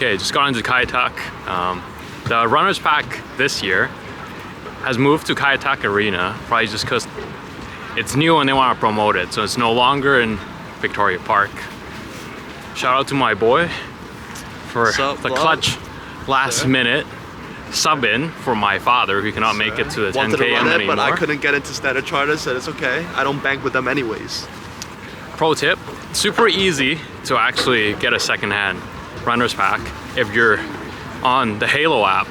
okay, just got into Kayatak. The runners pack this year has moved to Kayatak Arena, probably just because it's new and they want to promote it, so it's no longer in Victoria Park. Shout out to my boy for the clutch last minute sub in for my father who cannot make it to the 10K anymore. But I couldn't get into Standard Charter, so it's okay. I don't bank with them anyways. Pro tip, super easy to actually get a secondhand runner's pack if you're on the Halo app.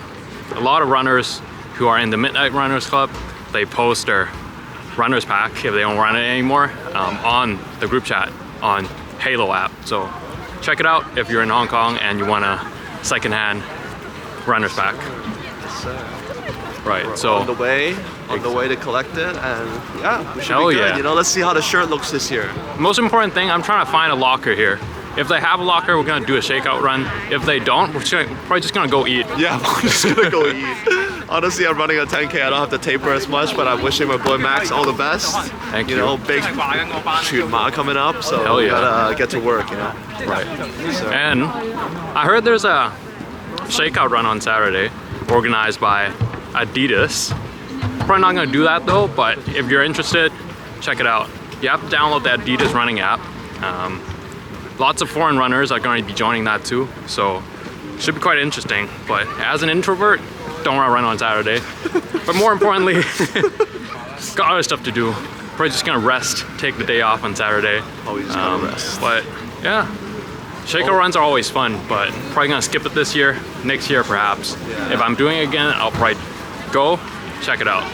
A lot of runners who are in the Midnight Runners Club, they post their runner's pack if they don't run it anymore on the group chat on Halo app. So check it out if you're in Hong Kong and you want a secondhand runner's pack. Right, so on the way to collect it, and yeah, we should hell be good. Yeah. You know, let's see how the shirt looks this year. Most important thing, I'm trying to find a locker here. If they have a locker, we're gonna do a shakeout run. If they don't, we're probably just gonna go eat. Yeah, we're just gonna go eat. Honestly, I'm running a 10K. I don't have to taper as much, but I'm wishing my boy Max all the best. Thank you. You know, big shoot Ma coming up, so hell yeah. we gotta get to work, you know. Right. So. And I heard there's a shakeout run on Saturday, organized by Adidas. Probably not gonna do that though, but if you're interested, check it out. You have to download the Adidas running app. Lots of foreign runners are going to be joining that too, so should be quite interesting. But as an introvert, don't want to run on Saturday. But more importantly, got other stuff to do. Probably just gonna rest, take the day off on Saturday. Always gotta rest. But yeah, shakeout runs are always fun, but probably gonna skip it this year, next year perhaps. Yeah. If I'm doing it again, I'll probably go check it out.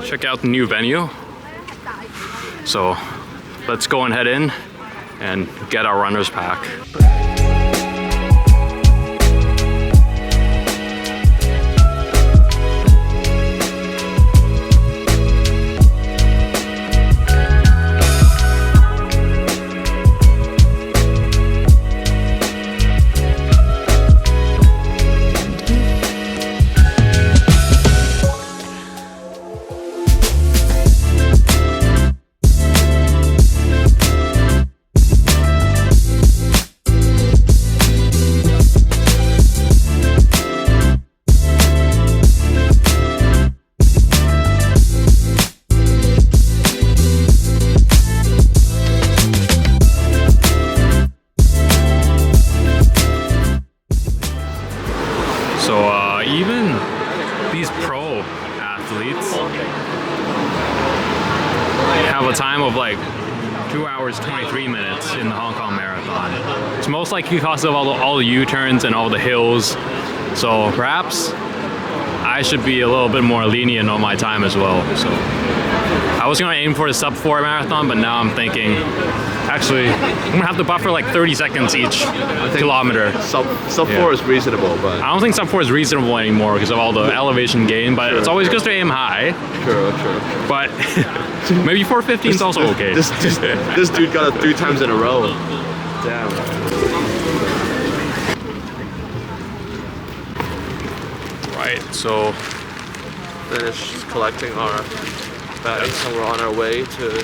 Check out the new venue. So let's go and head in and get our runner's pack. Even these pro athletes have a time of like 2 hours 23 minutes in the Hong Kong Marathon. It's most likely because of all the U-turns and all the hills. So perhaps I should be a little bit more lenient on my time as well. So I was gonna aim for the sub 4 marathon, but now I'm thinking, actually, I'm gonna have to buffer like 30 seconds each kilometer. Sub 4 is reasonable, but I don't think sub 4 is reasonable anymore because of all the elevation gain, but it's always good to aim high. True. But maybe 4:15 is also okay. This dude got it 3 times in a row. Damn. Right, so Finished collecting our bags and we're on our way to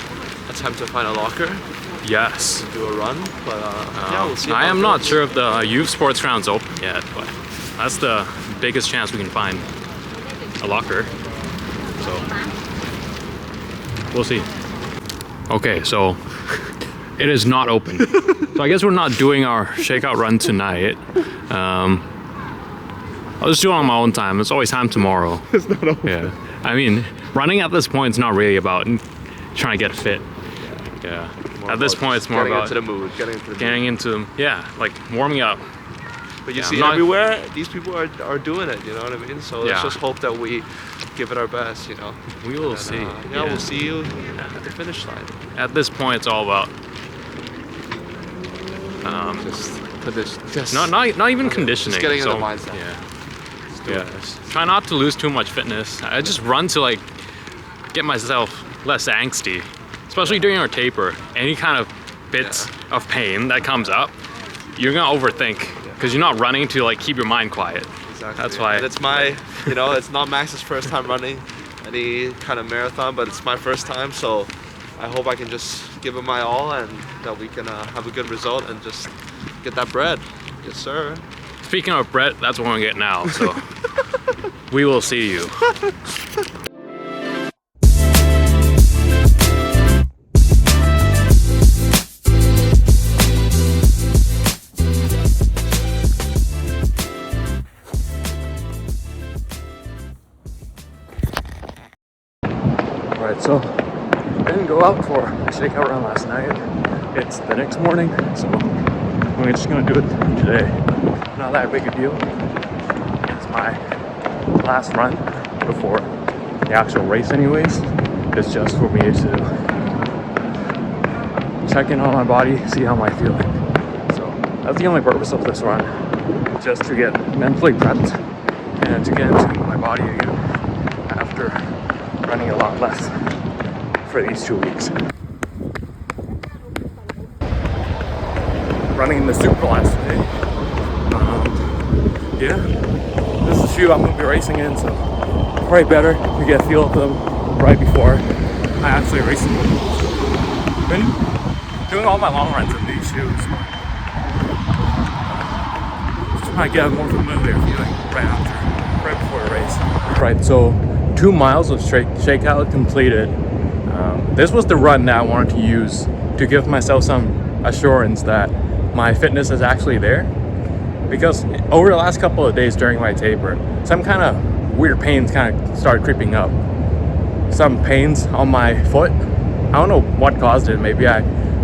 attempt to find a locker. yes. Do a run, but yeah, we'll see. I am not sure if the youth sports ground's open yet, but that's the biggest chance we can find a locker. So we'll see. Okay, so it is not open. So I guess we're not doing our shakeout run tonight. I'll just do it on my own time. It's always time tomorrow. It's not open. Yeah. I mean, running at this point is not really about trying to get fit. Yeah. At this point, it's more about getting into like warming up. But you see everywhere, these people are doing it, you know what I mean? So let's just hope that we give it our best, you know? We will see. We'll see you at the finish line. At this point, it's all about not even conditioning. Just getting in the mindset. Yeah. Try not to lose too much fitness. I just run to like get myself less angsty, especially during our taper. Any kind of bits of pain that comes up, you're gonna overthink because you're not running to like keep your mind quiet. Exactly. That's why. And it's my, it's not Max's first time running any kind of marathon, but it's my first time, so I hope I can just give it my all and that we can have a good result and just get that bread. Yes, sir. Speaking of Brett, that's what I'm getting now. So we will see you. Alright, so I didn't go out for a shakeout run last night. It's the next morning, so I'm just gonna do it today. Not that big a deal. It's my last run before the actual race anyways. It's just for me to check in on my body, see how I'm feeling. So that's the only purpose of this run. Just to get mentally prepped and to get into my body again after running a lot less for these 2 weeks. Running in the Superlast today. Yeah, this is the shoe I'm going to be racing in, so probably better to get a feel of them right before I actually race them. Been doing all my long runs in these shoes. Just trying to get a more familiar feeling right before the race. Right, so 2 miles of shakeout completed. This was the run that I wanted to use to give myself some assurance that my fitness is actually there. Because over the last couple of days during my taper, some kind of weird pains kind of started creeping up. Some pains on my foot. I don't know what caused it. Maybe I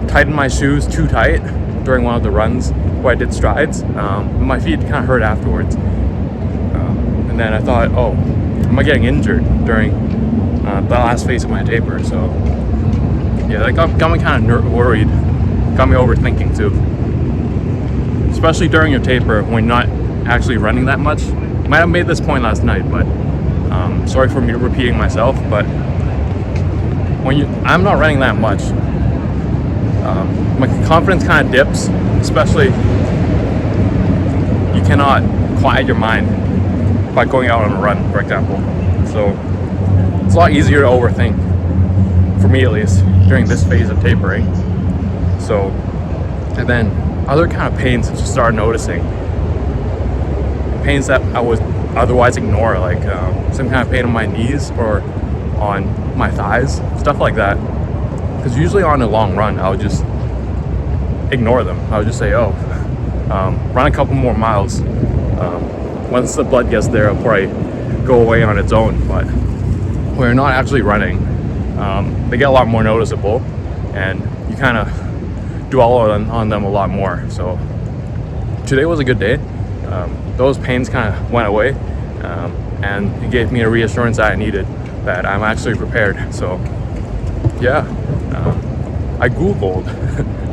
tightened my shoes too tight during one of the runs where I did strides. My feet kind of hurt afterwards. And then I thought, oh, am I getting injured during the last phase of my taper? So yeah, that got me kind of worried. Got me overthinking too. Especially during your taper when you're not actually running that much. Might have made this point last night, but sorry for me repeating myself, but when I'm not running that much, my confidence kind of dips, especially you cannot quiet your mind by going out on a run, for example. So it's a lot easier to overthink, for me at least, during this phase of tapering. So, and then other kind of pains I just started noticing. Pains that I would otherwise ignore, like some kind of pain on my knees or on my thighs, stuff like that. Because usually on a long run, I would just ignore them. I would just say, oh, run a couple more miles. Once the blood gets there, it'll probably go away on its own. But when you're not actually running, they get a lot more noticeable, and you kind of dwell on them a lot more. So today was a good day. Those pains kind of went away, and it gave me a reassurance that I needed, that I'm actually prepared. So yeah, I googled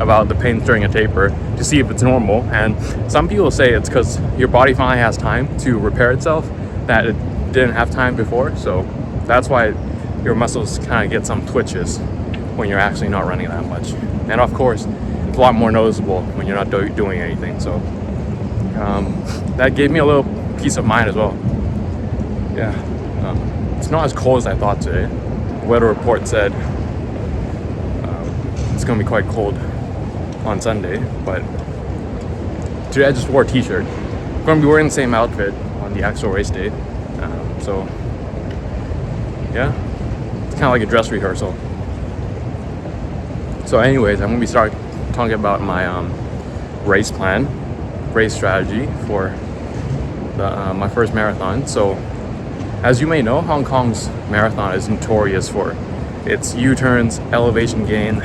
about the pains during a taper to see if it's normal, and some people say it's because your body finally has time to repair itself that it didn't have time before. So that's why your muscles kind of get some twitches when you're actually not running that much. And of course, it's a lot more noticeable when you're not doing anything. So that gave me a little peace of mind as well. Yeah, it's not as cold as I thought today. The weather report said it's gonna be quite cold on Sunday, but today I just wore a t-shirt. I'm gonna be wearing the same outfit on the actual race day. So yeah, it's kind of like a dress rehearsal. So anyways, I'm gonna be talking about my race plan, race strategy for my first marathon. So as you may know, Hong Kong's marathon is notorious for its U-turns, elevation gain.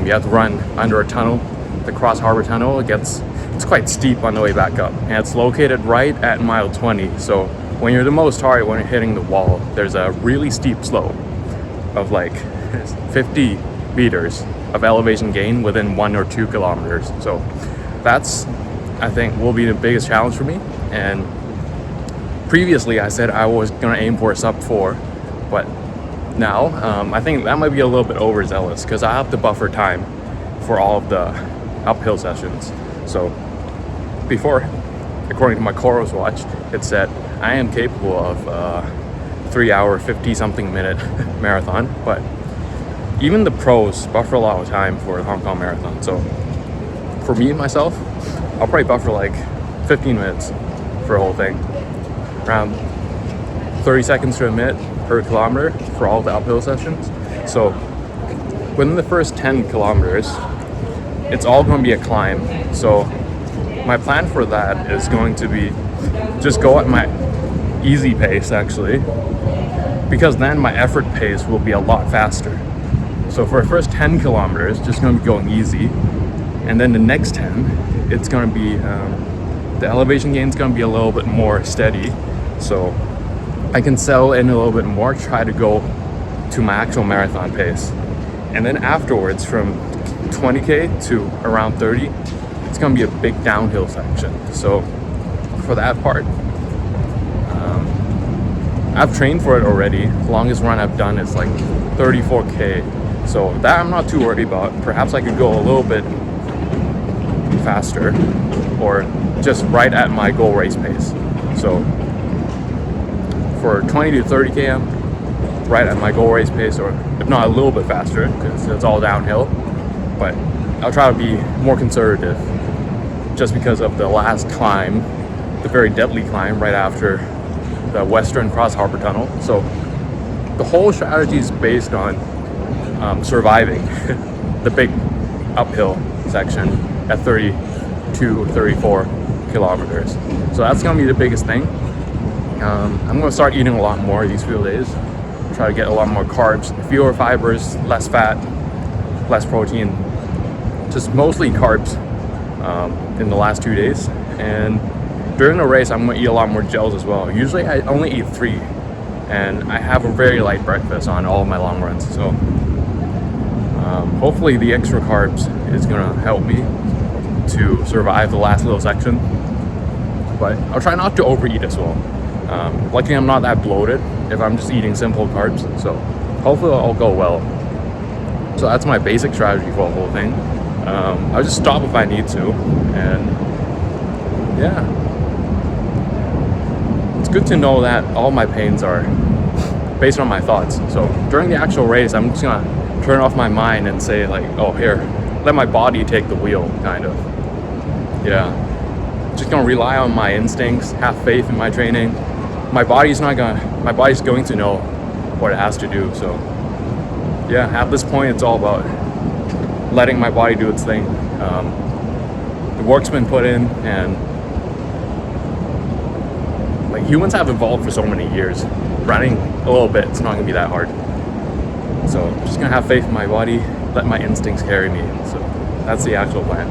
You have to run under a tunnel, the Cross Harbor Tunnel. It's quite steep on the way back up, and it's located right at mile 20. So when you're the most tired, when you're hitting the wall, there's a really steep slope of like 50 meters of elevation gain within 1 or 2 kilometers. So that's, I think, will be the biggest challenge for me. And previously I said I was gonna aim for a sub 4, but now I think that might be a little bit overzealous, because I have to buffer time for all of the uphill sessions. So before, according to my Coros watch, it said I am capable of 3 hour 50 something minute marathon, but even the pros buffer a lot of time for the Hong Kong marathon. So for me and myself, I'll probably buffer like 15 minutes for a whole thing. Around 30 seconds to a minute per kilometer for all the uphill sessions. So within the first 10 kilometers, it's all going to be a climb. So my plan for that is going to be just go at my easy pace actually, because then my effort pace will be a lot faster. So for the first 10 kilometers, just going to be going easy. And then the next 10, it's going to be, the elevation gain is going to be a little bit more steady. So I can settle in a little bit more, try to go to my actual marathon pace. And then afterwards, from 20K to around 30, it's going to be a big downhill section. So for that part, I've trained for it already. The longest run I've done is like 34K. So that I'm not too worried about. Perhaps I could go a little bit faster or just right at my goal race pace. So for 20 to 30K, I'm right at my goal race pace, or if not a little bit faster, because it's all downhill. But I'll try to be more conservative just because of the last climb, the very deadly climb right after the Western Cross Harbor Tunnel. So the whole strategy is based on surviving the big uphill section at 32, 34 kilometers. So that's gonna be the biggest thing. I'm gonna start eating a lot more these few days. Try to get a lot more carbs, fewer fibers, less fat, less protein. Just mostly carbs in the last 2 days. And during the race, I'm gonna eat a lot more gels as well. Usually I only eat 3, and I have a very light breakfast on all of my long runs. So hopefully the extra carbs is gonna help me to survive the last little section. But I'll try not to overeat as well. Luckily I'm not that bloated if I'm just eating simple carbs. So hopefully it'll go well. So that's my basic strategy for the whole thing. I'll just stop if I need to, and yeah. It's good to know that all my pains are based on my thoughts. So during the actual race, I'm just gonna turn off my mind and say like, oh, here, let my body take the wheel, kind of. Yeah. Just gonna rely on my instincts, have faith in my training. My body's going to know what it has to do. So yeah, at this point, it's all about letting my body do its thing. The work's been put in, and like humans have evolved for so many years. Running a little bit, it's not gonna be that hard. So I'm just gonna have faith in my body, let my instincts carry me. So that's the actual plan.